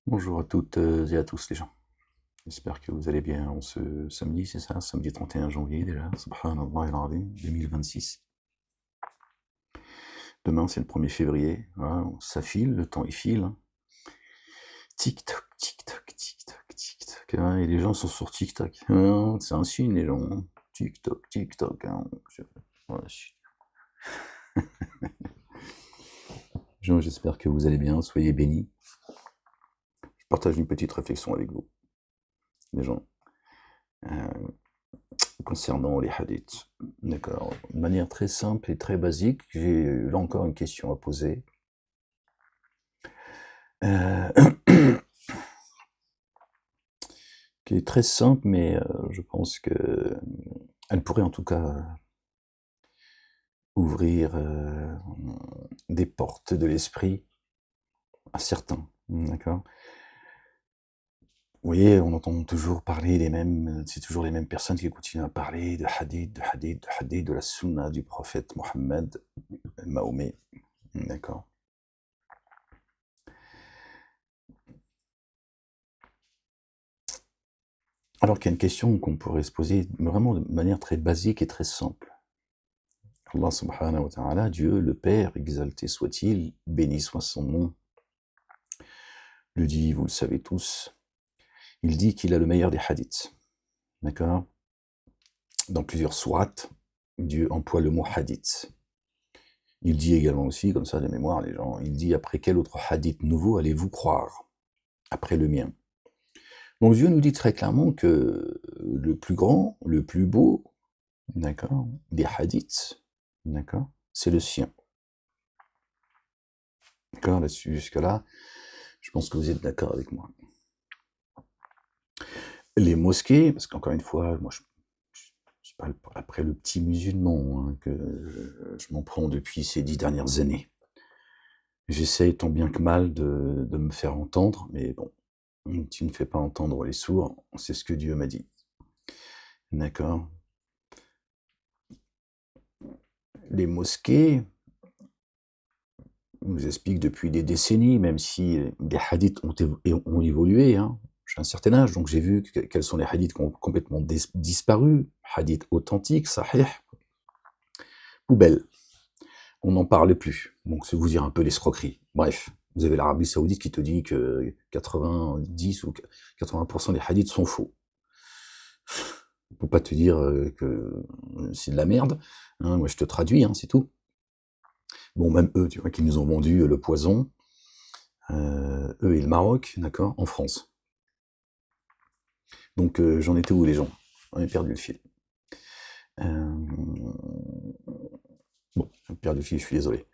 Bonjour à toutes et à tous les gens. J'espère que vous allez bien en ce samedi, c'est ça? Samedi 31 janvier déjà, subhanallah al-azim, 2026. Demain c'est le 1er février, voilà, ça file, le temps il file, hein. Tic-toc, tic-toc, tic-toc, tic-toc, hein, et les gens sont sur TikTok. Hein, c'est un signe les gens, hein. TikTok, TikTok, hein. Ouais, j'espère que vous allez bien, soyez bénis. Je partage une petite réflexion avec vous, les gens. Euh, Concernant les hadiths. D'accord. De manière très simple et très basique, j'ai là encore une question à poser. Euh, qui est très simple, mais je pense que elle pourrait en tout cas ouvrir des portes de l'esprit à certains. D'accord. Vous voyez, on entend toujours parler les mêmes, c'est toujours les mêmes personnes qui continuent à parler de hadith, de hadith, de hadith, de la sunna du prophète Mohammed, Mahomet. D'accord. Alors qu'il y a une question qu'on pourrait se poser vraiment de manière très basique et très simple. Allah subhanahu wa ta'ala, Dieu, le Père, exalté soit-il, béni soit son nom, le dit, vous le savez tous, il dit qu'il a le meilleur des hadiths. D'accord. Dans plusieurs sourates, Dieu emploie le mot hadith. Il dit également aussi, comme ça de mémoire les gens, il dit après quel autre hadith nouveau allez-vous croire après le mien. Donc Dieu nous dit très clairement que le plus grand, le plus beau, d'accord, des hadiths, d'accord, c'est le sien. D'accord, là-dessus, jusque-là, je pense que vous êtes d'accord avec moi. Les mosquées, parce qu'encore une fois, moi, je parle après le petit musulman, hein, que je m'en prends depuis ces 10 dernières années. J'essaye tant bien que mal de me faire entendre, mais bon, tu ne fais pas entendre les sourds, c'est ce que Dieu m'a dit. D'accord. Les mosquées, on nous explique depuis des décennies, même si des hadiths ont évolué, hein. J'ai un certain âge, donc j'ai vu quels sont les hadiths qui ont complètement disparu. Hadiths authentiques, sahih, poubelle. On n'en parle plus. Donc c'est vous dire un peu l'escroquerie. Bref, vous avez l'Arabie Saoudite qui te dit que 90 ou 80% des hadiths sont faux. Pour pas te dire que c'est de la merde, hein, moi je te traduis, hein, c'est tout. Bon, même eux, tu vois, qui nous ont vendu le poison, eux et le Maroc, d'accord, en France. Donc j'en étais où les gens? On a perdu le fil. Bon, j'ai perdu le fil, je suis désolé.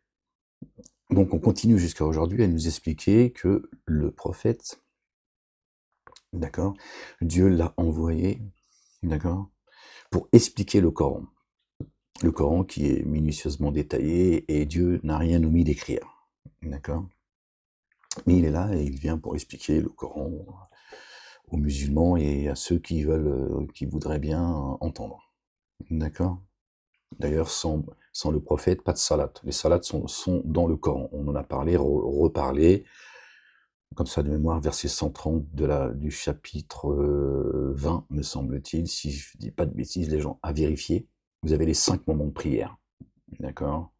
Donc on continue jusqu'à aujourd'hui à nous expliquer que le prophète, d'accord, Dieu l'a envoyé, d'accord, pour expliquer le Coran. Le Coran qui est minutieusement détaillé et Dieu n'a rien omis d'écrire, d'accord. Mais il est là et il vient pour expliquer le Coran aux musulmans et à ceux qui veulent, qui voudraient bien entendre, d'accord. D'ailleurs, sans le prophète, pas de salat. Les salats sont dans le Coran. On en a parlé, reparlé, comme ça de mémoire, verset 130 du chapitre 20, me semble-t-il, si je ne dis pas de bêtises, les gens, à vérifier. Vous avez les 5 moments de prière, d'accord.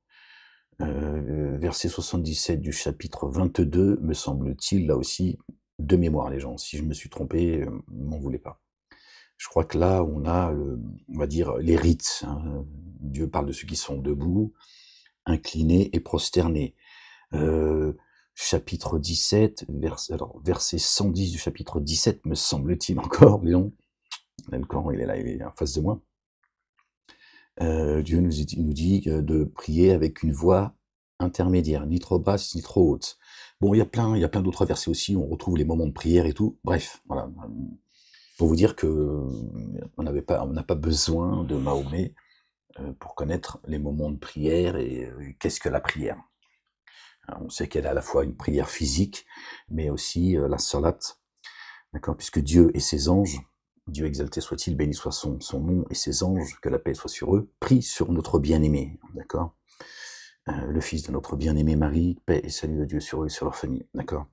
Verset 77 du chapitre 22, me semble-t-il, là aussi, de mémoire, les gens. Si je me suis trompé, m'en voulez pas. Je crois que là, on a, on va dire, les rites, hein. Dieu parle de ceux qui sont debout, inclinés et prosternés. Chapitre 17, verset 110 du chapitre 17, me semble-t-il encore, Léon. Le Coran, il est là, il est en face de moi. Dieu nous dit de prier avec une voix intermédiaire, ni trop basse, ni trop haute. Bon, il y a plein d'autres versets aussi, on retrouve les moments de prière et tout. Bref, voilà. Pour vous dire que on n'a pas besoin de Mahomet pour connaître les moments de prière et qu'est-ce que la prière. Alors, on sait qu'elle est à la fois une prière physique, mais aussi la salat, d'accord, puisque Dieu et ses anges, Dieu exalté soit-il, béni soit son nom et ses anges, que la paix soit sur eux, prient sur notre bien-aimé, d'accord, le fils de notre bien-aimé Marie, paix et salut de Dieu sur eux et sur leur famille, d'accord.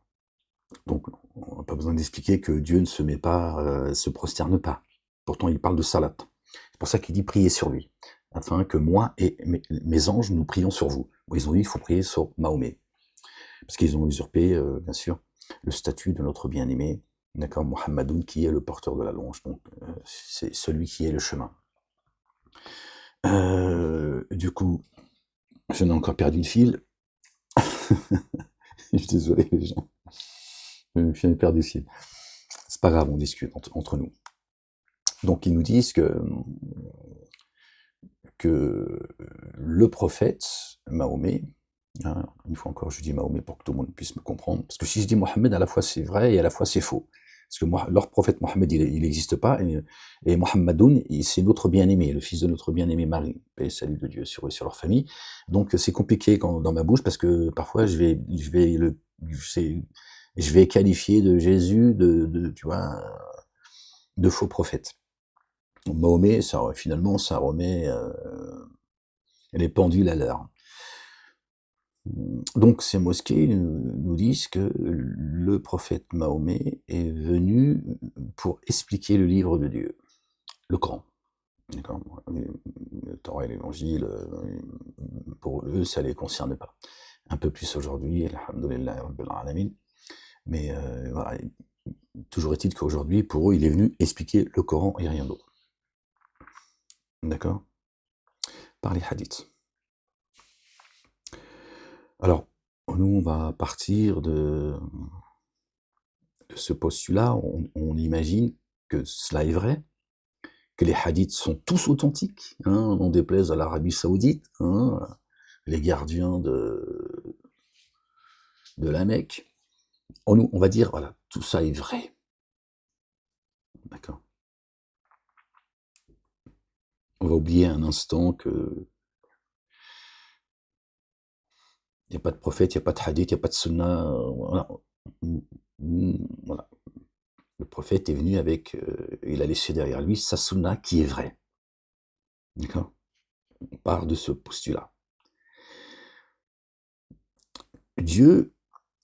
Donc, on n'a pas besoin d'expliquer que Dieu ne se met pas, se prosterne pas. Pourtant, il parle de salat. C'est pour ça qu'il dit priez sur lui, afin que moi et mes anges, nous prions sur vous. Bon, ils ont dit il faut prier sur Mahomet, parce qu'ils ont usurpé, bien sûr, le statut de notre bien-aimé, d'accord, Mohammedoun, qui est le porteur de la louange. Donc, c'est celui qui est le chemin. Du coup, je n'ai encore perdu le fil. Je suis désolé, les gens. Je n'ai perdu le fil. C'est pas grave, on discute entre nous. Donc, ils nous disent que le prophète Mahomet, hein, une fois encore je dis Mahomet pour que tout le monde puisse me comprendre, parce que si je dis Mohammed, à la fois c'est vrai et à la fois c'est faux. Parce que leur prophète Mohammed, il n'existe pas, et Mohammedoun, c'est notre bien-aimé, le fils de notre bien-aimé Marie, paix et salut de Dieu sur eux et sur leur famille. Donc c'est compliqué dans ma bouche, parce que parfois je vais qualifier de Jésus, tu vois, de faux prophète. Mahomet, finalement, ça remet les pendules à l'heure. Donc ces mosquées nous disent que le prophète Mahomet est venu pour expliquer le livre de Dieu, le Coran. D'accord, le Torah et l'Évangile, pour eux, ça ne les concerne pas. Un peu plus aujourd'hui, alhamdoulillahi rabbil alamin. Mais voilà, toujours est-il qu'aujourd'hui, pour eux, il est venu expliquer le Coran et rien d'autre. D'accord? Par les hadiths. Alors, nous, on va partir de ce postulat, on imagine que cela est vrai, que les hadiths sont tous authentiques, hein, on déplaise à l'Arabie Saoudite, hein, les gardiens de la Mecque. On va dire, voilà, tout ça est vrai. D'accord. On va oublier un instant que il n'y a pas de prophète, il n'y a pas de hadith, il n'y a pas de sunna. Voilà. Voilà. Le prophète est venu avec, il a laissé derrière lui sa sunna qui est vraie. D'accord? On part de ce postulat. Dieu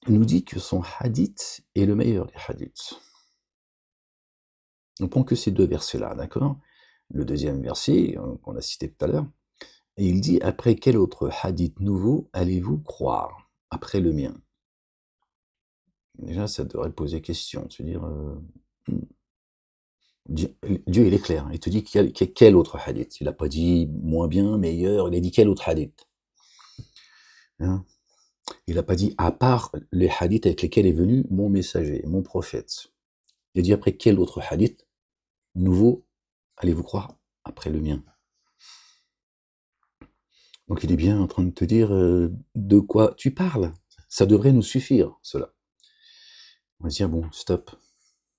nous dit que son hadith est le meilleur des hadiths. On prend que ces deux versets-là, d'accord? Le deuxième verset, qu'on a cité tout à l'heure, et il dit: après quel autre hadith nouveau allez-vous croire après le mien? Déjà, ça devrait poser question, se dire, Dieu, il est clair, il te dit quel autre hadith? Il n'a pas dit moins bien, meilleur, il a dit quel autre hadith? Hein? Il n'a pas dit à part les hadiths avec lesquels est venu mon messager, mon prophète. Il a dit après quel autre hadith nouveau allez-vous croire après le mien? Donc il est bien en train de te dire de quoi tu parles. Ça devrait nous suffire, cela. On va se dire, bon, stop.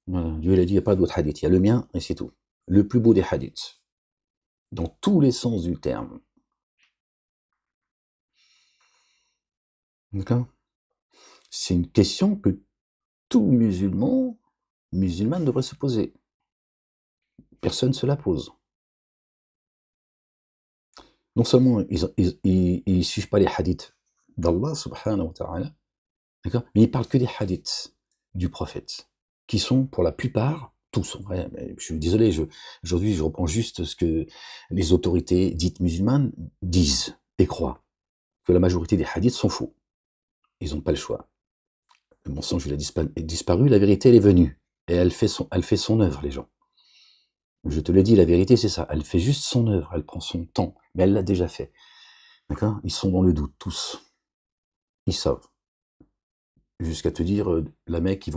Voilà. Dieu il a dit, il n'y a pas d'autre hadith, il y a le mien et c'est tout. Le plus beau des hadiths. Dans tous les sens du terme. D'accord? C'est une question que tout musulman devrait se poser. Personne ne se la pose. Non seulement ils suivent pas les hadiths d'Allah subhanahu wa ta'ala, d'accord, mais ils parlent que des hadiths du prophète, qui sont pour la plupart, tous, en vrai, mais je suis désolé, aujourd'hui je reprends juste ce que les autorités dites musulmanes disent et croient, que la majorité des hadiths sont faux. Ils n'ont pas le choix. Le mensonge il a disparu, la vérité elle est venue. Et elle fait son œuvre, les gens. Je te le dis, la vérité c'est ça, elle fait juste son œuvre, elle prend son temps, mais elle l'a déjà fait. D'accord? Ils sont dans le doute, tous. Ils savent. Jusqu'à te dire, la Mecque,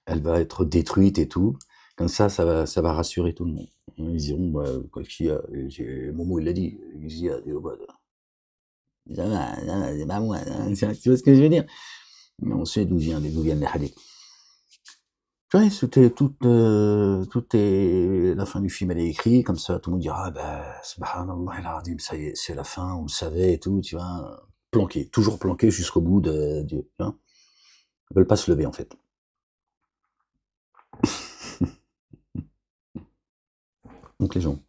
elle va être détruite et tout. Comme ça va rassurer tout le monde. Ils diront, bah, quoi qu'il y a, Momo, il l'a dit, il y a des robots. Ça va, c'est pas moi, hein, tu vois ce que je veux dire? Mais on sait d'où viennent les hadiths. Tu vois, tout est, la fin du film, elle est écrite, comme ça, tout le monde dira, ah ben, subhanallah, al-azim, ça y est, c'est la fin, on le savait et tout, tu vois. Planqué, toujours planqué jusqu'au bout de Dieu, tu vois. Ils veulent pas se lever, en fait. Donc les gens,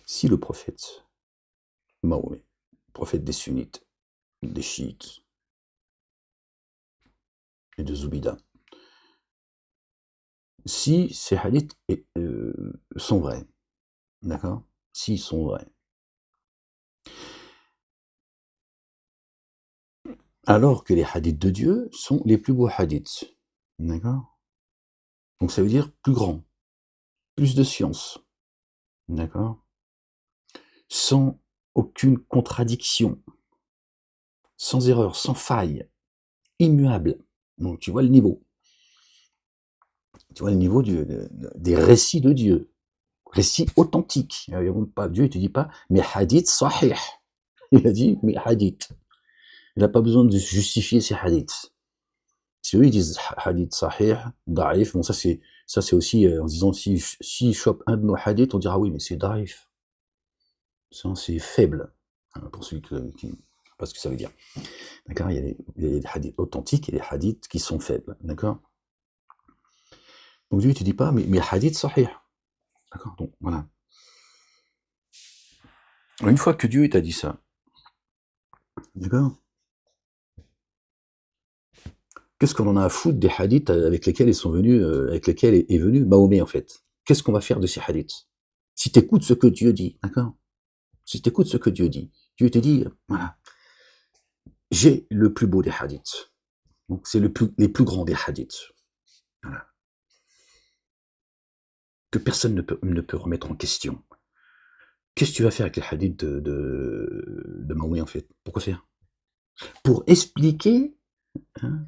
si le prophète Mahomet, prophète des sunnites, des chiites, et de Zoubida. Si ces hadiths sont vrais, d'accord? S'ils sont vrais, alors que les hadiths de Dieu sont les plus beaux hadiths, d'accord? Donc ça veut dire plus grand, plus de science, d'accord? Sans aucune contradiction, sans erreur, sans faille, immuable. Donc tu vois le niveau. Tu vois le niveau des récits de Dieu. Récits authentiques. Dieu ne te dit pas, mais hadith sahih. Il a dit, mais hadith. Il n'a pas besoin de justifier ses hadiths. Si eux, ils disent hadith sahih, da'if, bon, ça c'est aussi en disant, si chope un de nos hadiths, on dira oui, mais c'est da'if. Ça, c'est faible. Hein, pour celui qui pas ce que ça veut dire. D'accord, il y a des hadiths authentiques et des hadiths qui sont faibles. D'accord. Donc Dieu ne te dit pas, mais hadith sahih. D'accord, donc voilà. Une fois que Dieu t'a dit ça, d'accord, qu'est-ce qu'on en a à foutre des hadiths avec lesquels ils sont venus, avec lesquels est venu Mahomet en fait? Qu'est-ce qu'on va faire de ces hadiths? Si tu écoutes ce que Dieu dit, d'accord? Si tu écoutes ce que Dieu dit, Dieu te dit, voilà, j'ai le plus beau des hadiths. Donc c'est les plus grands des hadiths. Voilà. Que personne ne peut remettre en question. Qu'est-ce que tu vas faire avec les hadiths de Mahomet en fait? Pourquoi faire? Pour expliquer, hein,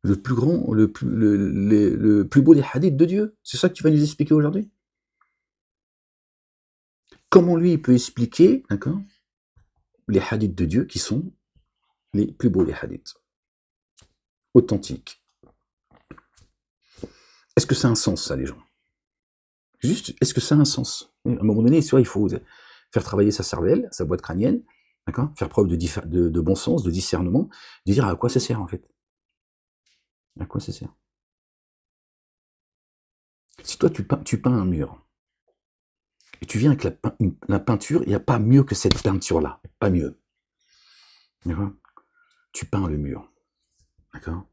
le plus grand, le plus beau des hadiths de Dieu. C'est ça que tu vas nous expliquer aujourd'hui? Comment lui, il peut expliquer, d'accord, les hadiths de Dieu qui sont les plus beaux des hadiths, authentiques. Est-ce que ça a un sens, ça, les gens? Juste, est-ce que ça a un sens? À un moment donné, il faut faire travailler sa cervelle, sa boîte crânienne, d'accord, faire preuve de bon sens, de discernement, de dire à quoi ça sert, en fait. À quoi ça sert? Si toi, tu peins un mur, et tu viens avec la peinture, il n'y a pas mieux que cette peinture-là, pas mieux. D'accord? Tu peins le mur, d'accord?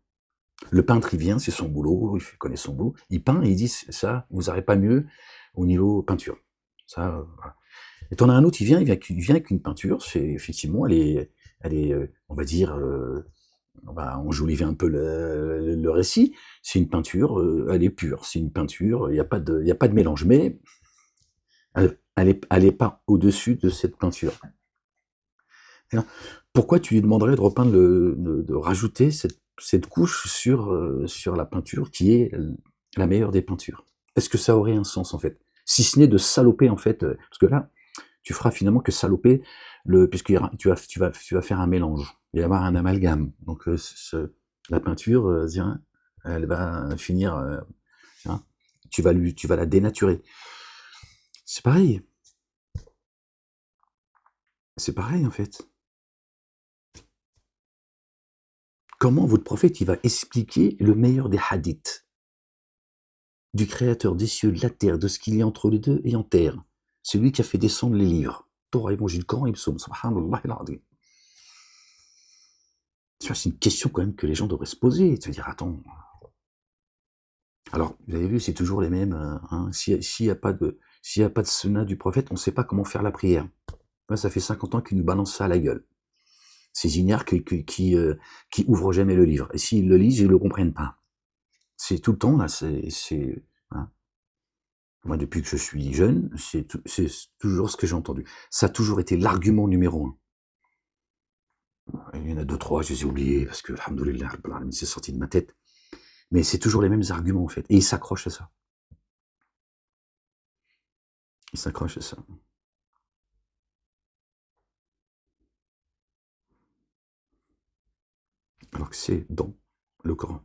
Le peintre, il vient, c'est son boulot, il connaît son boulot, il peint et il dit ça, vous n'aurez pas mieux au niveau peinture. Ça, voilà. Et t'en as un autre, il vient avec une peinture, c'est effectivement, elle est, on va dire, on va enjoliver un peu le récit. C'est une peinture, elle est pure, c'est une peinture, il n'y a pas de mélange, mais elle est pas au-dessus de cette peinture. Alors, pourquoi tu lui demanderais de repeindre de rajouter cette couche sur la peinture qui est la meilleure des peintures? Est-ce que ça aurait un sens en fait? Si ce n'est de saloper en fait, parce que là, tu feras finalement que saloper puisque tu vas faire un mélange. Il va y avoir un amalgame. Donc la peinture, tiens, elle va finir, hein, tu vas la dénaturer. C'est pareil. C'est pareil en fait. Comment votre prophète il va expliquer le meilleur des hadiths du créateur des cieux, de la terre, de ce qu'il y a entre les deux et en terre? C'est lui qui a fait descendre les livres. Torah, Évangile, Coran et Psaume. Subhanallah al-Azim. C'est une question quand même que les gens devraient se poser. Se dire, attends. Alors, vous avez vu, c'est toujours les mêmes. Hein, s'il n'y a pas de sunna du prophète, on ne sait pas comment faire la prière. Moi, ça fait 50 ans qu'ils nous balancent ça à la gueule. Ces ignares qui ouvrent jamais le livre. Et s'ils le lisent, ils ne le comprennent pas. C'est tout le temps, là, hein. Moi, depuis que je suis jeune, c'est toujours ce que j'ai entendu. Ça a toujours été l'argument numéro un. Il y en a 2, 3, je les ai oubliés, parce que, alhamdoulilah, c'est sorti de ma tête. Mais c'est toujours les mêmes arguments, en fait. Et ils s'accrochent à ça. Ils s'accrochent à ça. Alors que c'est dans le Coran.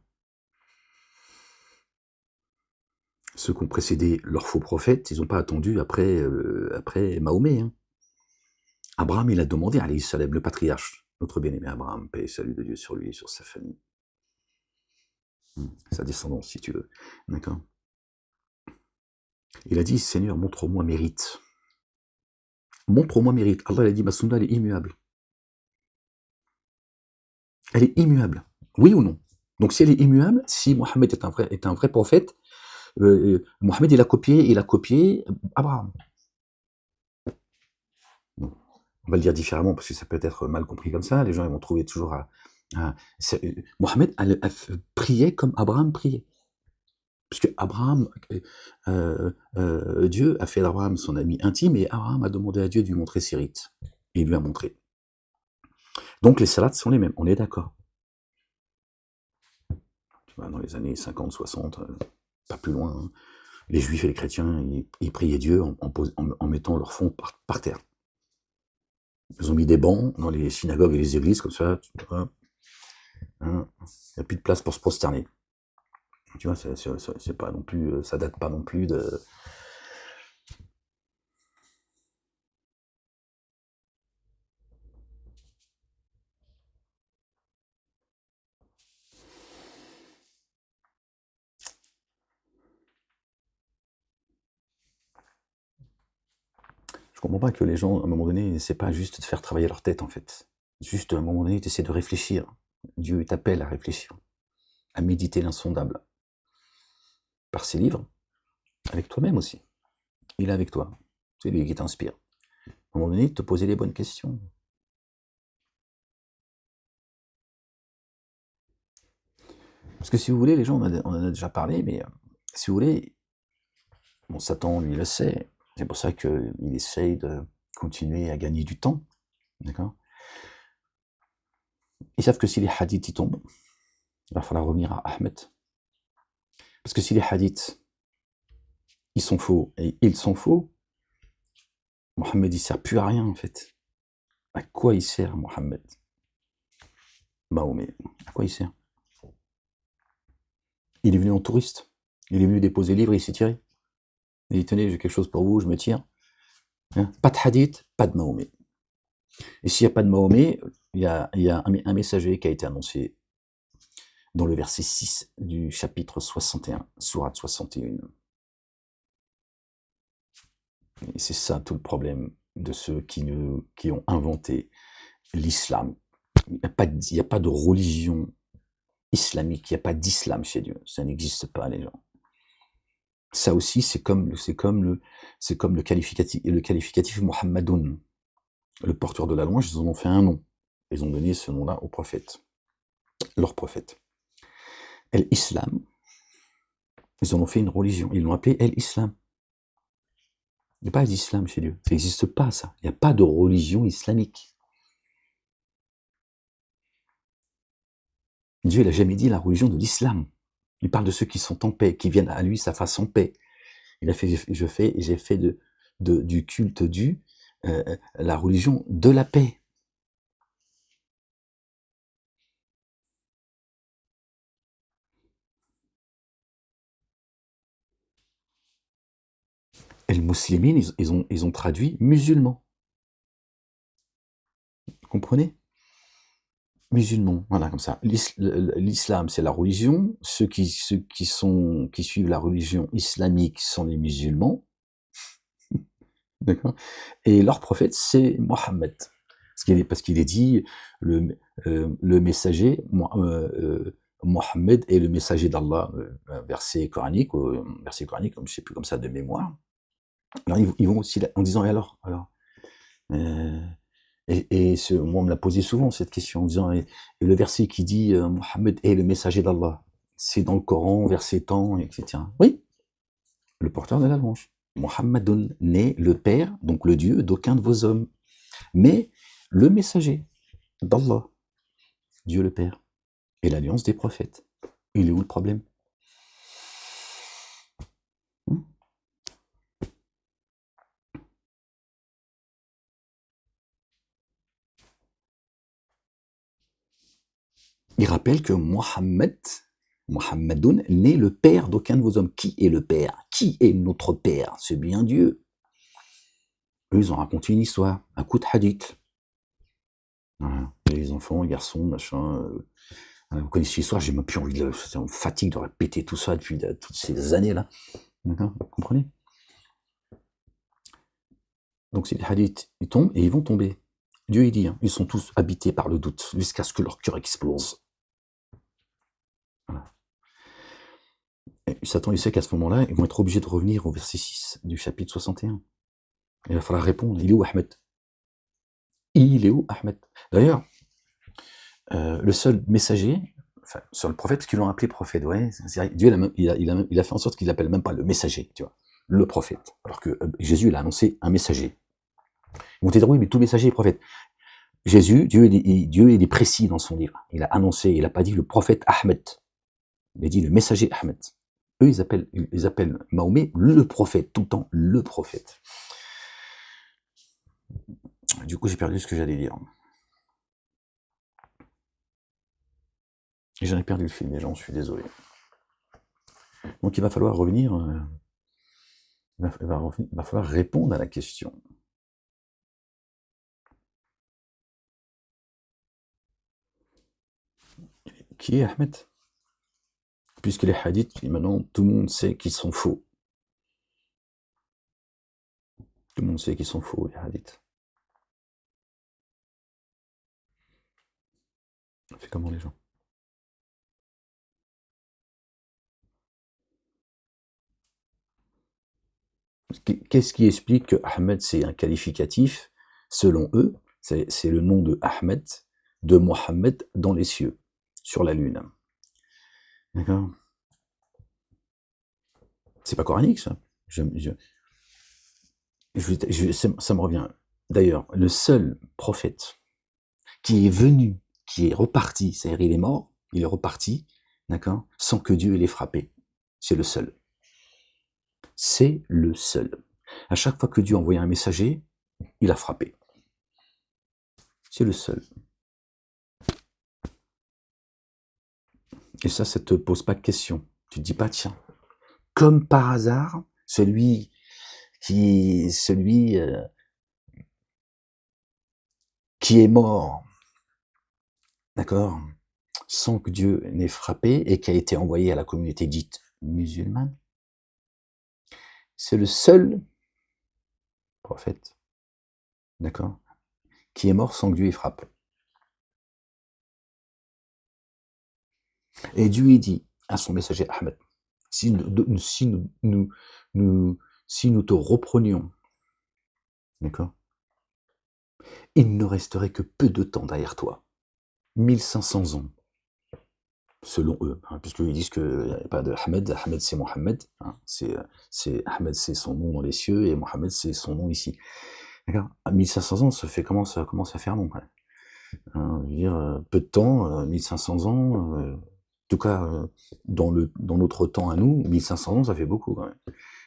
Ceux qui ont précédé leurs faux prophètes, ils n'ont pas attendu après Mahomet. Hein. Abraham, il a demandé, alayhi salam, le patriarche, notre bien-aimé Abraham, paix et salut de Dieu sur lui et sur sa famille. Sa descendance, si tu veux. D'accord. Il a dit, Seigneur, montre-moi mérite. Montre-moi mérite. Allah, il a dit, ma sunna, elle est immuable. Elle est immuable. Oui ou non? Donc si elle est immuable, si Mohammed est un vrai prophète, Mohammed il a copié Abraham. Bon, on va le dire différemment parce que ça peut être mal compris comme ça. Les gens ils vont trouver toujours Mohammed priait comme Abraham priait. Puisque Abraham, Dieu a fait d'Abraham son ami intime et Abraham a demandé à Dieu de lui montrer ses rites. Et il lui a montré. Donc les salades sont les mêmes, on est d'accord. Dans les années 50, 60, pas plus loin, hein, les juifs et les chrétiens, ils priaient Dieu en mettant leur front par terre. Ils ont mis des bancs dans les synagogues et les églises, comme ça, il n'y a plus de place pour se prosterner. Tu vois, c'est pas non plus, ça date pas non plus de... Je comprends pas que les gens, à un moment donné, c'est pas juste de faire travailler leur tête, en fait. Juste, à un moment donné, tu essaies de réfléchir. Dieu t'appelle à réfléchir, à méditer l'insondable. Par ses livres, avec toi-même aussi. Il est avec toi. C'est lui qui t'inspire. À un moment donné, te poser les bonnes questions. Parce que si vous voulez, les gens, on en a déjà parlé, mais si vous voulez, bon, Satan, lui, le sait. C'est pour ça qu'il essaye de continuer à gagner du temps. D'accord? Ils savent que si les hadiths y tombent, il va falloir revenir à Ahmed. Parce que si les hadiths, ils sont faux, et ils sont faux, Mohammed, il sert plus à rien, en fait. À quoi il sert, Mohammed? Mahomet, à quoi il sert? Il est venu en touriste. Il est venu déposer le livre et il s'est tiré. Il dit, tenez, j'ai quelque chose pour vous, je me tire. Hein, pas de hadith, pas de Mahomet. Et s'il n'y a pas de Mahomet, il y a un messager qui a été annoncé dans le verset 6 du chapitre 61, sourate 61. Et c'est ça tout le problème de ceux qui ont inventé l'islam. Il n'y a pas de religion islamique, il n'y a pas d'islam chez Dieu. Ça n'existe pas, les gens. Ça aussi, c'est comme le qualificatif Muhammadoun. Le porteur de la loi, ils en ont fait un nom. Ils ont donné ce nom-là au prophète, leur prophète. El-Islam, ils en ont fait une religion. Ils l'ont appelé El-Islam. Il n'y a pas d'islam chez Dieu. Ça n'existe pas, ça. Il n'y a pas de religion islamique. Dieu, il n'a jamais dit la religion de l'islam. Il parle de ceux qui sont en paix, qui viennent à lui sa face en paix. Il a fait, j'ai fait du culte la religion de la paix. Et les musulmans, ils ont traduit musulmans. Vous comprenez? Musulmans, voilà, comme ça. L'islam, c'est la religion. Ceux qui suivent la religion islamique sont les musulmans. D'accord? Et leur prophète, c'est Mohammed. Parce qu'il est dit, le messager, Mohammed est le messager d'Allah, verset coranique, je ne sais plus comme ça de mémoire. Alors ils vont aussi, en disant, et alors moi, on me l'a posé souvent cette question, en disant, et le verset qui dit Mohammed est le messager d'Allah, c'est dans le Coran, verset tant, etc. Oui, le porteur de la louange. Mohammedoun n'est le père, donc le Dieu d'aucun de vos hommes, mais le messager d'Allah, Dieu le Père, et l'alliance des prophètes. Il est où le problème? Il rappelle que Mohammedoun n'est le père d'aucun de vos hommes. Qui est le père? Qui est notre père? C'est bien Dieu. Eux, ils ont raconté une histoire, un coup de hadith. Voilà. Les enfants, les garçons, machin. Vous connaissez l'histoire, j'ai même plus envie de... Ça me fatigue de répéter tout ça depuis toutes ces années-là. D'accord? Vous comprenez? Donc, ces hadiths, ils tombent et ils vont tomber. Dieu il dit, hein, ils sont tous habités par le doute, jusqu'à ce que leur cœur explose. Voilà. Et Satan, il sait qu'à ce moment-là, ils vont être obligés de revenir au verset 6 du chapitre 61. Il va falloir répondre, il est où Ahmed? Il est où Ahmed? D'ailleurs, le seul messager, enfin, sur le prophète, parce qu'ils l'ont appelé prophète, ouais, Dieu il a fait en sorte qu'il l'appelle même pas le messager, tu vois, le prophète. Alors que Jésus, il a annoncé un messager. Ils vont te dire, oui, mais tout messager est prophète. Jésus, Dieu, il est précis dans son livre. Il a annoncé, il n'a pas dit le prophète Ahmed. Il a dit le messager Ahmed. Eux, ils appellent Mahomet le prophète, tout le temps le prophète. Du coup, j'ai perdu ce que j'allais dire. Et j'en ai perdu le fil, les gens, je suis désolé. Donc il va falloir revenir, il va falloir répondre à la question. Qui est Ahmed? Puisque les hadiths, maintenant, tout le monde sait qu'ils sont faux. Tout le monde sait qu'ils sont faux, les hadiths. On fait comment les gens? Qu'est-ce qui explique que Ahmed c'est un qualificatif? Selon eux, c'est le nom de Ahmed, de Mohammed dans les cieux, sur la lune. D'accord? C'est pas coranique ça. Ça me revient. D'ailleurs, le seul prophète qui est venu, qui est reparti, c'est-à-dire il est mort, il est reparti, d'accord, sans que Dieu l'ait frappé. C'est le seul. C'est le seul. À chaque fois que Dieu envoyait un messager, il a frappé. C'est le seul. Et ça te pose pas de question. Tu te dis pas, tiens, comme par hasard, celui qui est mort, d'accord, sans que Dieu n'ait frappé et qui a été envoyé à la communauté dite musulmane, c'est le seul prophète, d'accord, qui est mort sans que Dieu y frappe. Et Dieu y dit à son messager Ahmed, si nous te reprenions, d'accord, il ne resterait que peu de temps derrière toi, 1500 ans, selon eux, hein, puisqu'ils disent qu'il n'y a pas de Ahmed, Ahmed c'est Mohammed, hein, Ahmed c'est son nom dans les cieux, et Mohammed c'est son nom ici. D'accord. À 1500 ans, ça commence à faire long. Ouais. Je veux dire, peu de temps, 1500 ans, en tout cas, dans notre temps à nous, 1500 ans, ça fait beaucoup quand même.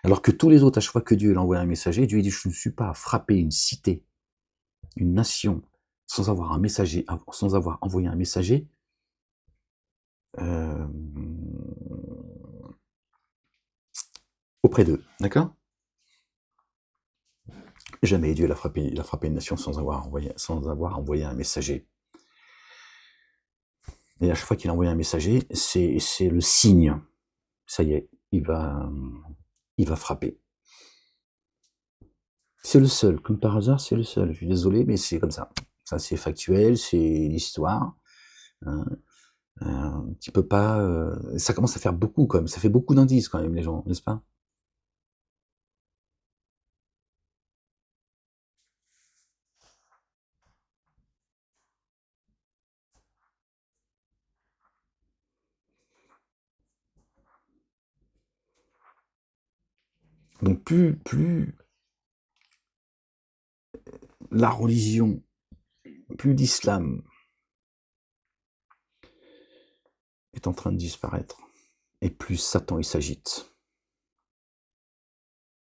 Alors que tous les autres, à chaque fois que Dieu envoie un messager, Dieu dit, je ne suis pas à frapper une cité, une nation, sans avoir un messager, sans avoir envoyé un messager, auprès d'eux. D'accord? Jamais Dieu il a frappé une nation sans avoir envoyé un messager. Et à chaque fois qu'il a envoyé un messager, c'est le signe. Ça y est, il va frapper. C'est le seul, comme par hasard, c'est le seul. Je suis désolé, mais c'est comme ça. Ça, c'est factuel, c'est l'histoire. Tu peux pas. Ça commence à faire beaucoup, quand même. Ça fait beaucoup d'indices, quand même, les gens, n'est-ce pas? Donc, plus la religion, plus l'islam est en train de disparaître, et plus Satan il s'agite.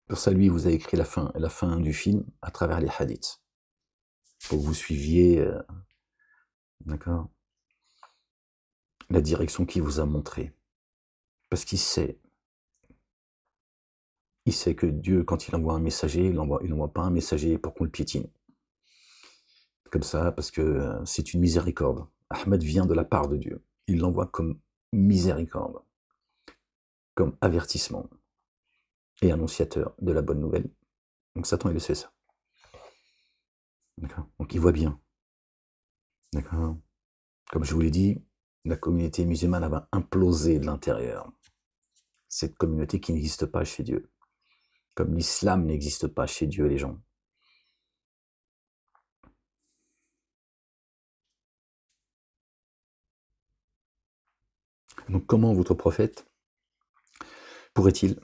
Pour ça, lui, vous a écrit la fin du film à travers les hadiths. Pour que vous suiviez, d'accord, la direction qu'il vous a montrée. Parce qu'il sait que Dieu, quand il envoie un messager, il n'envoie pas un messager pour qu'on le piétine. Comme ça, parce que c'est une miséricorde. Ahmed vient de la part de Dieu. Il l'envoie comme miséricorde, comme avertissement et annonciateur de la bonne nouvelle. Donc Satan, il le sait ça. D'accord? Donc il voit bien, d'accord? Comme je vous l'ai dit, la communauté musulmane va imploser de l'intérieur. Cette communauté qui n'existe pas chez Dieu. Comme l'islam n'existe pas chez Dieu, les gens. Donc comment votre prophète pourrait-il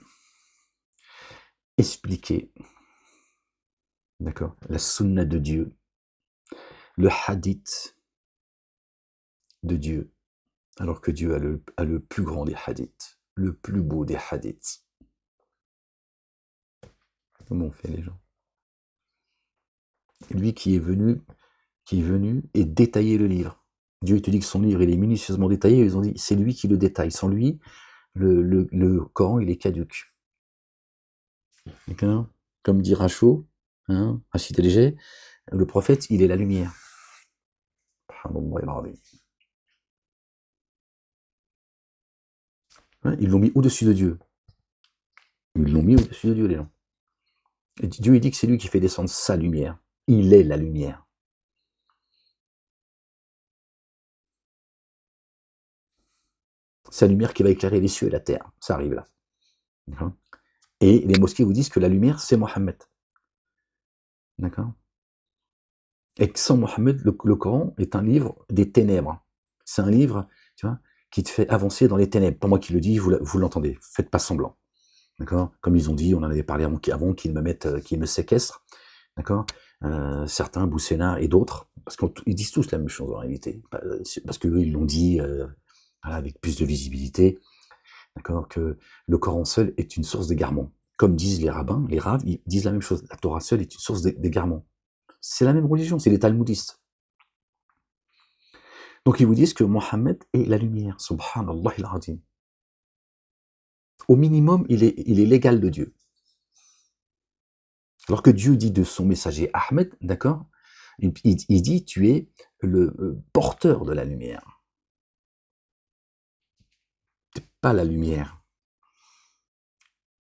expliquer, d'accord, la sunna de Dieu, le hadith de Dieu, alors que Dieu a le plus grand des hadiths, le plus beau des hadiths. Comment on fait les gens? Lui qui est venu et détailler le livre. Dieu te dit que son livre il est minutieusement détaillé, ils ont dit c'est lui qui le détaille. Sans lui, le Coran il est caduc. D'accord? Comme dit Rachaud, hein, Rachid Alger, le prophète il est la lumière. Ils l'ont mis au-dessus de Dieu. Ils l'ont mis au-dessus de Dieu, les gens. Et Dieu il dit que c'est lui qui fait descendre sa lumière. Il est la lumière. Sa lumière qui va éclairer les cieux et la terre. Ça arrive là. D'accord? Et les mosquées vous disent que la lumière, c'est Mohammed. D'accord? Et que sans Mohammed, le Coran est un livre des ténèbres. C'est un livre, tu vois, qui te fait avancer dans les ténèbres. Pas moi qui le dis, vous l'entendez. Faites pas semblant. D'accord? Comme ils ont dit, on en avait parlé avant qu'ils me séquestrent. D'accord? Certains, Boussena et d'autres, parce qu'ils disent tous la même chose en réalité. Parce qu'eux, ils l'ont dit avec plus de visibilité. D'accord, que le Coran seul est une source d'égarement. Comme disent les rabbins, les raves, ils disent la même chose. La Torah seule est une source d'égarement. C'est la même religion, c'est les talmudistes. Donc ils vous disent que Mohammed est la lumière. Subhanallah al-Azim. Au minimum, il est l'égal de Dieu. Alors que Dieu dit de son messager Ahmed, d'accord, il dit tu es le porteur de la lumière. Tu n'es pas la lumière.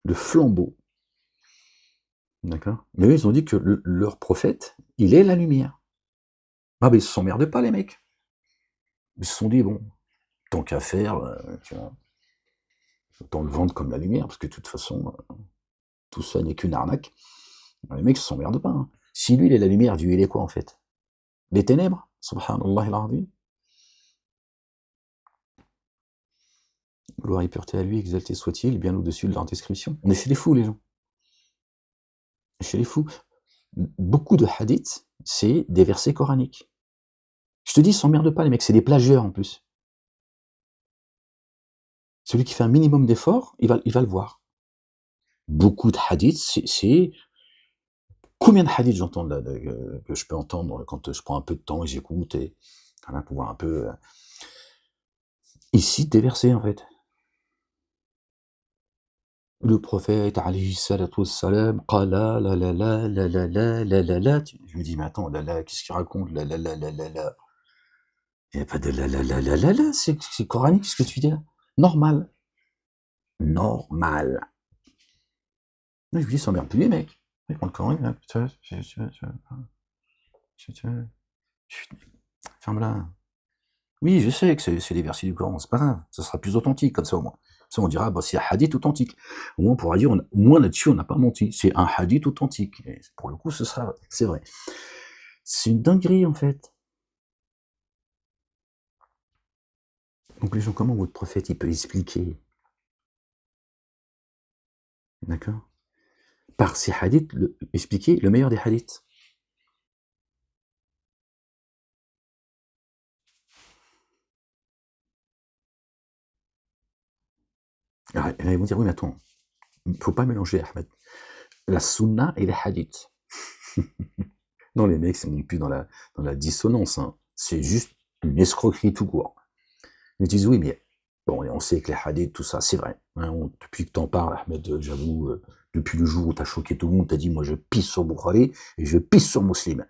Le flambeau. D'accord? Mais eux, ils ont dit que leur prophète, il est la lumière. Ah ben ils s'emmerdent pas les mecs. Ils se sont dit bon, tant qu'à faire, tu vois, autant le vendre comme la lumière, parce que de toute façon, tout ça n'est qu'une arnaque. Les mecs se s'emmerdent pas. Hein. Si lui il est la lumière, Dieu il est quoi en fait? Les ténèbres, subhanallah al-azim. Gloire et pureté à lui, exalté soit-il, bien au-dessus de leur description. On est chez les fous les gens. Chez les fous. Beaucoup de hadiths, c'est des versets coraniques. Je te dis, s'emmerde pas les mecs, c'est des plagieurs en plus. Celui qui fait un minimum d'efforts, il va le voir. Beaucoup de hadiths, c'est combien de hadiths j'entends que je peux entendre quand je prends un peu de temps et j'écoute et voilà, pour voir un peu. Ici, des versets en fait. Le prophète, alayhi salatu wassalam, qala la la la la la la la la la. Je me dis, mais attends, la la, qu'est-ce qu'il raconte? La la la la la la. Il n'y a pas de la la la la la la, c'est coranique ce que tu dis là. Normal. Normal. Mais je lui dis, ça m'emmerde plus les mecs. Ils prennent le Coran, là, ferme-la. Oui, je sais que c'est des versets du Coran, c'est pas grave, ça sera plus authentique comme ça au moins. Ça on dira, bah, c'est un hadith authentique. Au moins on pourra dire, au moins là-dessus on n'a pas menti, c'est un hadith authentique. Et pour le coup, c'est vrai. C'est une dinguerie en fait. Donc les gens, comment votre prophète il peut expliquer, d'accord, par ces hadiths, expliquer le meilleur des hadiths? Alors, et là, ils vont dire, oui mais attends, il ne faut pas mélanger Ahmed. La sunna et les hadiths. Non, les mecs, c'est non plus dans la dissonance. Hein. C'est juste une escroquerie tout court. Ils disent oui, mais bon, on sait que les hadiths, tout ça, c'est vrai. Hein, depuis que t'en parles, Ahmed, j'avoue, depuis le jour où t'as choqué tout le monde, t'as dit moi je pisse sur Bukhari et je pisse sur Muslim.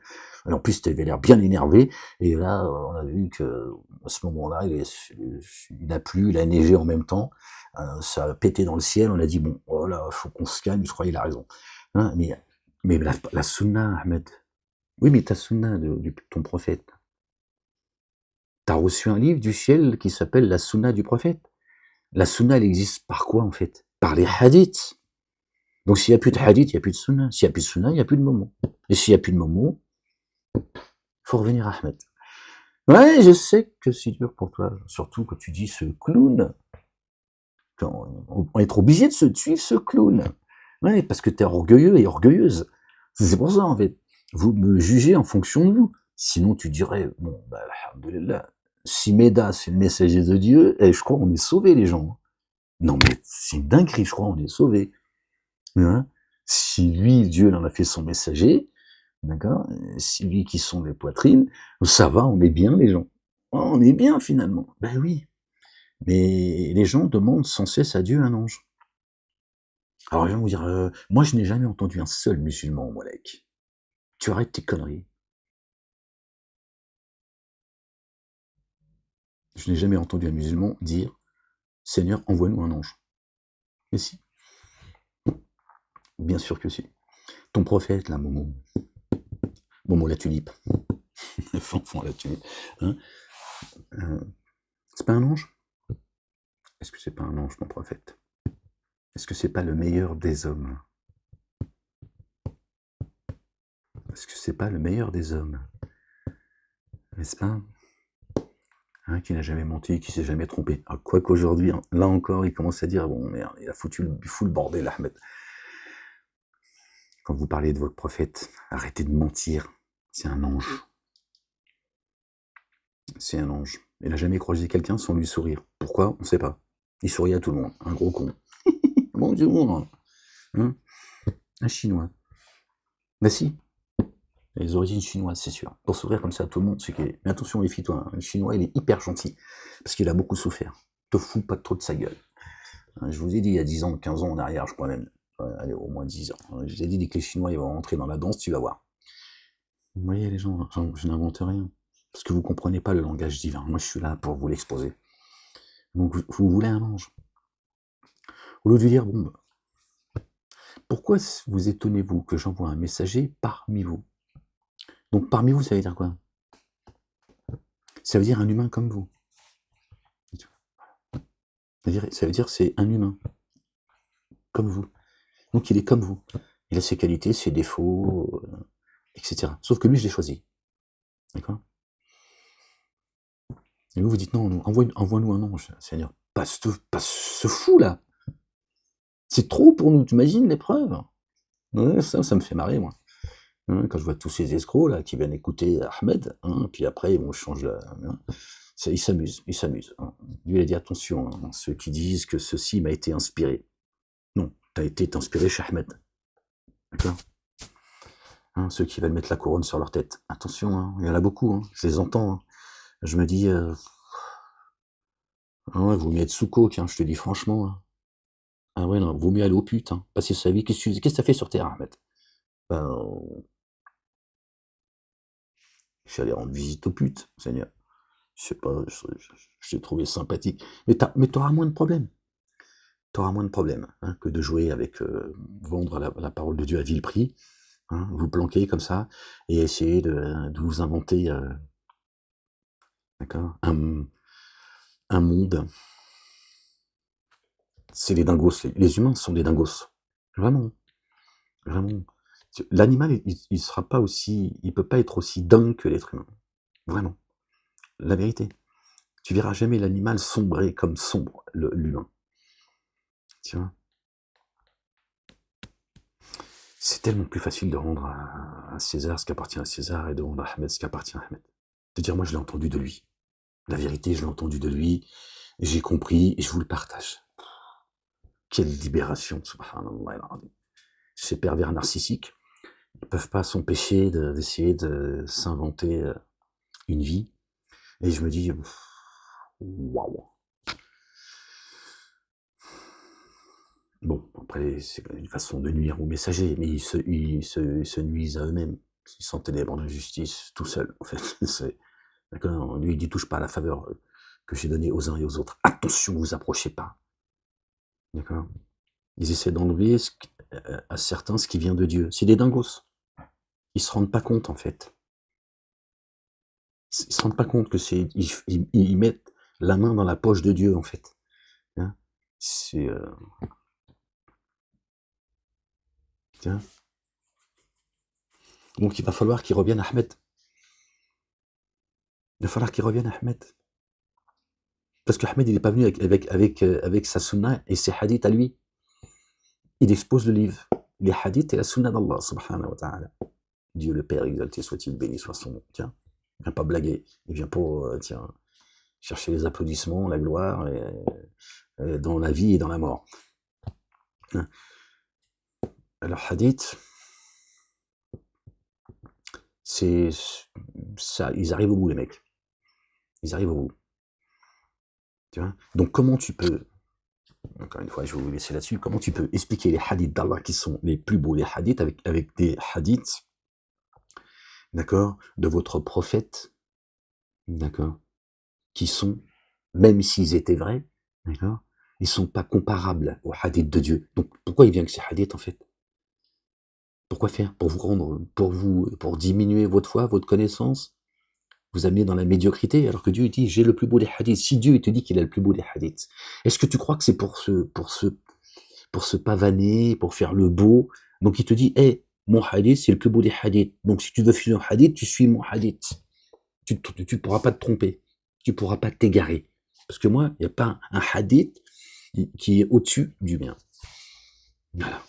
Et en plus, t'avais l'air bien énervé. Et là, on a vu que à ce moment-là, il a plu, il a neigé en même temps. Ça a pété dans le ciel. On a dit bon, voilà, faut qu'on se calme. Je crois qu'il a raison. Hein, mais la sunna, Ahmed. Oui, mais ta sunna de ton prophète. Tu as reçu un livre du ciel qui s'appelle la sunna du prophète. La sunna, elle existe par quoi, en fait? Par les hadiths. Donc s'il y a plus de hadith, il y a plus de sunna. S'il y a plus de sunna, il y a plus de moment. Et s'il y a plus de moment, faut revenir à Ahmed. Ouais, je sais que c'est dur pour toi, surtout quand tu dis ce clown. On est trop obligé de se suivre ce clown. Ouais, parce que tu es orgueilleux et orgueilleuse. C'est pour ça, en fait. Vous me jugez en fonction de vous. Sinon, tu dirais, bon, bah, alhamdoulilah, si Méda, c'est le messager de Dieu, je crois qu'on est sauvés, les gens. Non, mais c'est une dinguerie, je crois, on est sauvés. Hein, si lui, Dieu, il en a fait son messager, d'accord, si lui qui sont les poitrines, ça va, on est bien, les gens. Oh, on est bien, finalement. Ben oui. Mais les gens demandent sans cesse à Dieu un ange. Alors, les gens vont dire, moi, je n'ai jamais entendu un seul musulman, Walek. Tu arrêtes tes conneries. Je n'ai jamais entendu un musulman dire, Seigneur, envoie-nous un ange. Mais si. Bien sûr que si. Ton prophète, là, Momo. Momo la tulipe. Fanfan la tulipe. Hein, c'est pas un ange? Est-ce que c'est pas un ange, mon prophète? Est-ce que c'est pas le meilleur des hommes? Est-ce que c'est pas le meilleur des hommes? N'est-ce pas? Hein, qui n'a jamais menti, qui s'est jamais trompé. Quoi qu'aujourd'hui, là encore, il commence à dire, bon merde, il fout le bordel, Ahmed. Quand vous parlez de votre prophète, arrêtez de mentir. C'est un ange. C'est un ange. Il n'a jamais croisé quelqu'un sans lui sourire. Pourquoi? On ne sait pas. Il sourit à tout le monde. Un gros con. Bonjour. Hein, un chinois. Bah si. Les origines chinoises, c'est sûr. Pour sourire comme ça à tout le monde, c'est qu'il est... Mais attention, méfie-toi. Hein. Le chinois, il est hyper gentil. Parce qu'il a beaucoup souffert. Te fous pas trop de sa gueule. Je vous ai dit il y a 10 ans, 15 ans en arrière, je crois même. Allez, au moins 10 ans. Je vous ai dit que les Chinois, ils vont rentrer dans la danse, tu vas voir. Vous voyez, les gens, je n'invente rien. Parce que vous ne comprenez pas le langage divin. Moi, je suis là pour vous l'exposer. Donc, vous voulez un ange. Au lieu de dire, bon, pourquoi vous étonnez-vous que j'envoie un messager parmi vous? Donc, parmi vous, ça veut dire quoi? Ça veut dire un humain comme vous. Ça veut dire c'est un humain. Comme vous. Donc, il est comme vous. Il a ses qualités, ses défauts, etc. Sauf que lui, je l'ai choisi. D'accord? Et vous, vous dites non, envoie-nous un ange. C'est-à-dire, pas ce fou là. C'est trop pour nous, t'imagines l'épreuve? Ouais, ça me fait marrer, moi. Hein, quand je vois tous ces escrocs là qui viennent écouter Ahmed, hein, puis après ils vont changer. Hein, ils s'amusent, ils s'amusent. Hein. Lui il a dit attention, hein, ceux qui disent que ceci m'a été inspiré. Non, t'as été inspiré chez Ahmed. D'accord? Hein, ceux qui veulent mettre la couronne sur leur tête. Attention, hein, il y en a beaucoup, hein, je les entends. Hein. Je me dis, ah ouais, vaut mieux être sous coke, hein, je te dis franchement. Hein. Ah ouais, non, vaut mieux aller aux putes, hein, passer sa vie. Qu'est-ce que t'as fait sur Terre, Ahmed? Ben, je suis allé rendre visite aux putes, Seigneur. Je sais pas, je t'ai trouvé sympathique. Mais t'auras moins de problèmes. T'auras moins de problèmes hein, que de jouer avec vendre la parole de Dieu à vil prix, hein, vous planquer comme ça, et essayer de vous inventer d'accord, un monde. C'est les dingos. Les humains sont des dingos. Vraiment. Vraiment. L'animal, il sera pas aussi. Il peut pas être aussi dingue que l'être humain. Vraiment. La vérité. Tu verras jamais l'animal sombrer comme sombre l'humain. Tu vois? C'est tellement plus facile de rendre à César ce qui appartient à César et de rendre à Ahmed ce qui appartient à Ahmed. De dire, moi, je l'ai entendu de lui. La vérité, je l'ai entendu de lui. J'ai compris et je vous le partage. Quelle libération, subhanallah. Ces pervers narcissiques ne peuvent pas s'empêcher d'essayer de s'inventer une vie. Et je me dis, waouh. Bon, après, c'est une façon de nuire aux messagers, mais ils se nuisent à eux-mêmes. Ils sont ténèbres de justice tout seuls, en fait. D'accord? Lui, il dit touche pas à la faveur que j'ai donnée aux uns et aux autres. Attention, vous approchez pas. D'accord? Ils essaient d'enlever à certains ce qui vient de Dieu. C'est des dingos. Ils se rendent pas compte, en fait. Ils se rendent pas compte que c'est, ils mettent la main dans la poche de Dieu, en fait. Hein. C'est, tiens. Donc il va falloir qu'il revienne Ahmed. Il va falloir qu'il revienne Ahmed. Parce que Ahmed, il n'est pas venu avec sa sunna et ses hadiths à lui. Il expose le livre, les hadiths et la sunna d'Allah, subhanahu wa ta'ala. Dieu le Père exalté soit-il, béni soit son nom. Tiens, il vient pas blaguer. Il vient pour, tiens, chercher les applaudissements, la gloire, et dans la vie et dans la mort. Hein. Alors, hadith, c'est ça, ils arrivent au bout, les mecs. Ils arrivent au bout. Tu vois. Donc, comment tu peux, encore une fois, je vais vous laisser là-dessus, comment tu peux expliquer les hadiths d'Allah qui sont les plus beaux, les hadiths, avec des hadiths, d'accord, de votre prophète, d'accord, qui sont, même s'ils étaient vrais, d'accord, ils sont pas comparables aux hadiths de Dieu. Donc, pourquoi il vient que ces hadiths, en fait? Pourquoi faire? Pour vous rendre, pour diminuer votre foi, votre connaissance, vous amener dans la médiocrité, alors que Dieu dit, j'ai le plus beau des hadiths. Si Dieu te dit qu'il a le plus beau des hadiths, est-ce que tu crois que c'est pour se pavaner, pour faire le beau? Donc il te dit, mon hadith, c'est le plus beau des hadiths. Donc si tu veux suivre un hadith, tu suis mon hadith. Tu pourras pas te tromper. Tu pourras pas t'égarer. Parce que moi, il n'y a pas un hadith qui est au-dessus du mien. Voilà.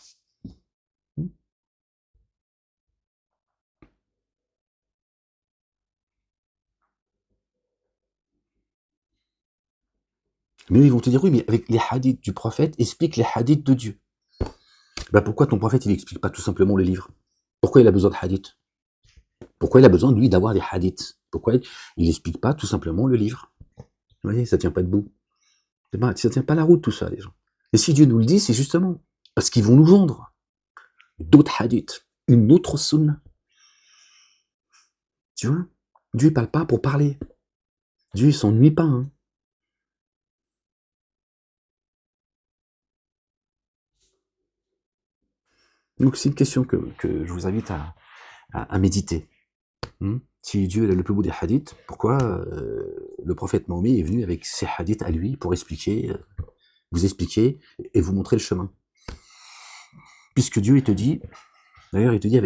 Mais eux, ils vont te dire, oui, mais avec les hadiths du prophète, explique les hadiths de Dieu. Bah pourquoi ton prophète, il explique pas tout simplement les livres? Pourquoi il a besoin de hadiths? Pourquoi il a besoin, lui, d'avoir des hadiths? Pourquoi il explique pas tout simplement le livre? Vous voyez, ça tient pas debout. Ça tient pas la route, tout ça, les gens. Et si Dieu nous le dit, c'est justement parce qu'ils vont nous vendre d'autres hadiths, une autre sunna. Tu vois? Dieu, il parle pas pour parler. Dieu, il s'ennuie pas, hein. Donc, c'est une question que je vous invite à méditer. Si Dieu est le plus beau des hadiths, pourquoi le prophète Mahomet est venu avec ses hadiths à lui pour expliquer, vous expliquer et vous montrer le chemin? Puisque Dieu, il te dit, d'ailleurs, il te dit,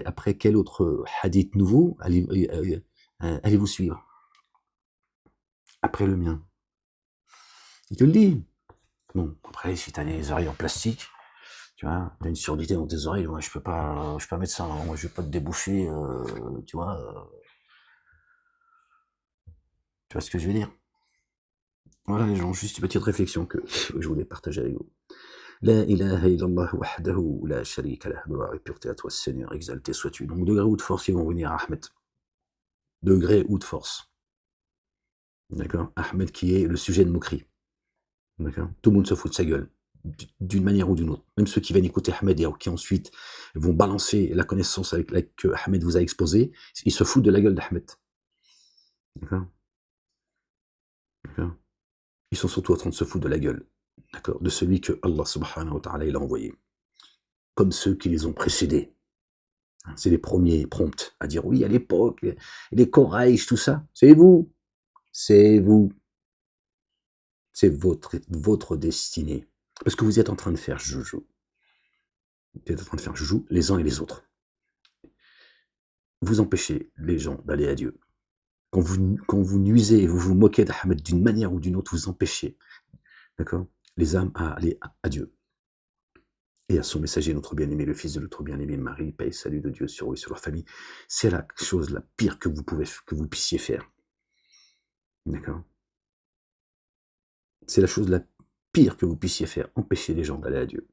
après quel autre hadith nouveau allez-vous suivre? Après le mien. Il te le dit. Bon, après, si tu as des oreilles en plastique, tu vois, tu as une surdité dans tes oreilles, moi, je peux pas mettre ça, hein, moi, je vais pas te déboucher, tu vois, tu vois ce que je veux dire? Voilà, les gens, juste une petite réflexion que je voulais partager avec vous. La ilaha illallah wahdahu la sharika lah, gloire et pureté à toi, Seigneur, exalté sois-tu. Donc, degré ou de force, ils vont venir à Ahmed. Degré ou de force. D'accord? Ahmed qui est le sujet de moquerie. D'accord? Tout le monde se fout de sa gueule, d'une manière ou d'une autre. Même ceux qui viennent écouter Ahmed et qui ensuite vont balancer la connaissance que Ahmed vous a exposée, ils se foutent de la gueule d'Ahmed. D'accord? D'accord? Ils sont surtout en train de se foutre de la gueule, d'accord, de celui que Allah subhanahu wa ta'ala il a envoyé. Comme ceux qui les ont précédés. C'est les premiers prompts à dire oui, à l'époque, les Quraysh, tout ça. C'est vous. C'est vous. C'est votre destinée. Parce que vous êtes en train de faire joujou. Vous êtes en train de faire joujou les uns et les autres. Vous empêchez les gens d'aller à Dieu. Quand vous nuisez et vous vous moquez d'Ahmed d'une manière ou d'une autre, vous empêchez, d'accord, les âmes à aller à Dieu. Et à son messager, notre bien-aimé, le fils de notre bien-aimé Marie, paix et salut de Dieu sur eux et sur leur famille. C'est la chose la pire que vous puissiez faire. D'accord? C'est la chose la pire que vous puissiez faire, empêcher les gens d'aller à Dieu.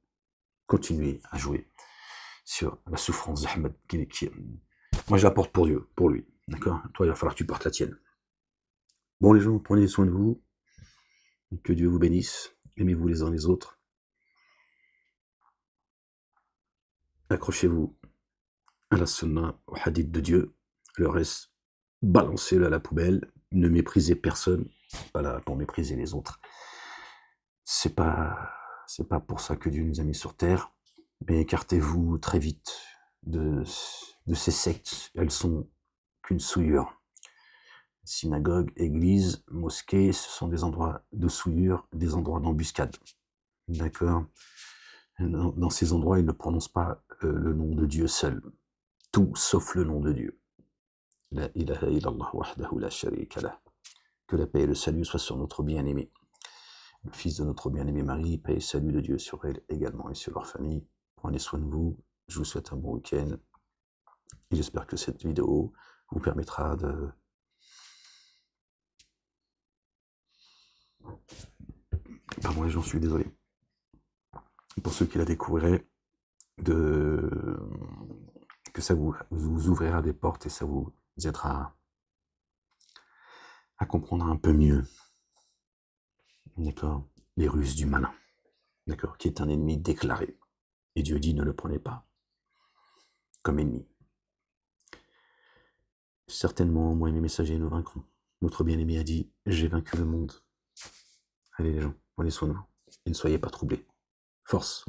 Continuez à jouer sur la souffrance d'Ahmed. Moi, je la porte pour Dieu, pour lui. D'accord? Toi, il va falloir que tu portes la tienne. Bon, les gens, prenez soin de vous. Que Dieu vous bénisse. Aimez-vous les uns les autres. Accrochez-vous à la sunna, au hadith de Dieu. Le reste, balancez-le à la poubelle. Ne méprisez personne. Pas là pour mépriser les autres. C'est pas pour ça que Dieu nous a mis sur terre. Mais écartez-vous très vite de ces sectes. Elles sont qu'une souillure. Synagogues, églises, mosquées, ce sont des endroits de souillure, des endroits d'embuscade. D'accord? Dans ces endroits, ils ne prononcent pas le nom de Dieu seul. Tout sauf le nom de Dieu. La ilaha illallah wahdahu la sharika lah. Que la paix et le salut soient sur notre bien-aimé. Le fils de notre bien-aimé Marie, paix et salut de Dieu sur elle également et sur leur famille. Prenez soin de vous. Je vous souhaite un bon week-end. Et j'espère que cette vidéo vous permettra de... Pardon, j'en suis désolé. Pour ceux qui la découvriraient, que ça vous ouvrira des portes et ça vous aidera à comprendre un peu mieux, d'accord, les ruses du malin, d'accord, qui est un ennemi déclaré. Et Dieu dit, ne le prenez pas comme ennemi. Certainement, moi et mes messagers, nous vaincrons. Notre bien-aimé a dit, j'ai vaincu le monde. Allez les gens, prenez soin de vous et ne soyez pas troublés. Force.